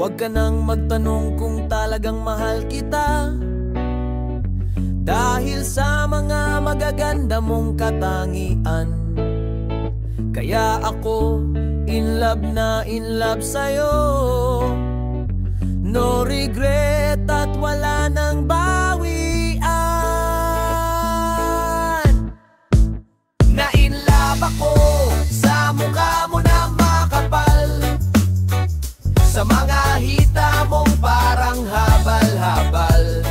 Huwag ka nang magtanong kung talagang mahal kita, dahil sa mga magaganda mong katangian. Kaya ako in love na in love sa'yo. No regret at wala nang bawian. Na in love ako sa mukha mo na makapal, sa mga hita mong parang habal-habal,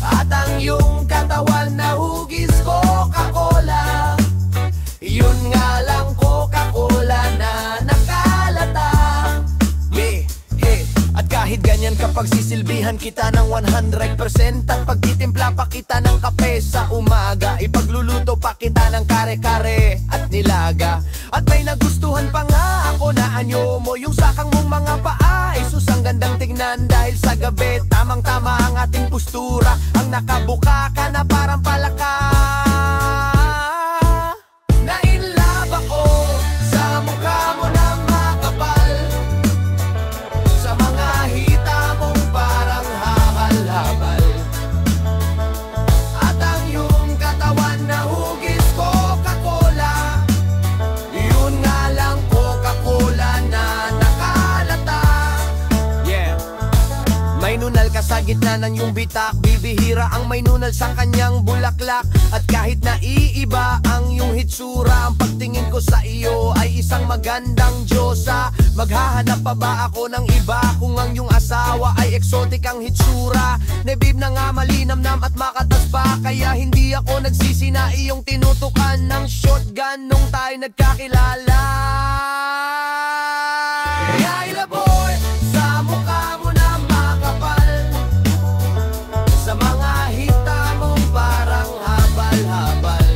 at ang iyong katawan na hugis Coca-Cola. Yun nga lang Coca-Cola na nakalata. At kahit ganyan kapag sisilbihan kita ng 100%, at pagtitimpla pa kita ng kape sa umaga, ipagluluto pa kita ng kare-kare at nilaga. At may nagustuhan pa nga ako na anyo mo, yung sakang mong mga paa. Isus, ang gandang tignan dahil sa gabi tamang-tama ang ating postura. Ang nakabuka ka na parang palaka. Na in love ako sa mukha mo na makapal, sa mga hita mong parang habal-habal, at ang iyong katawan na hugis Coca-Cola. Yun nga lang Coca-Cola na nakalata. Yeah. May nunal ka sa gitna ng iyong bitak, bibihira ang may nunal sa kanyang bulaklak. At kahit naiiba ang iyong hitsura, ang pagtingin ko sa iyo ay isang magandang Diyosa. Maghahanap pa ba ako ng iba kung ang iyong asawa ay exotic ang hitsura? Nebib na nga malinamnam at makatas pa, kaya hindi ako nagsisi na iyong tinutukan ng shotgun nung tayo nagkakilala. Kaya ilaboy sa mukha mo na makapal, sa mga hita mong parang habal-habal,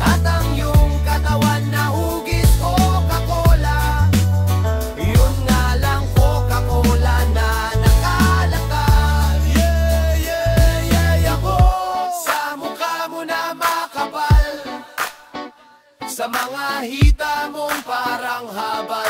at ang iyong katawan na hugis Coca-Cola. Yun nga lang Coca-Cola na nakalata. Yeah, yeah, yeah, ako sa mukha mo na makapal, sa mga hita mong parang habal.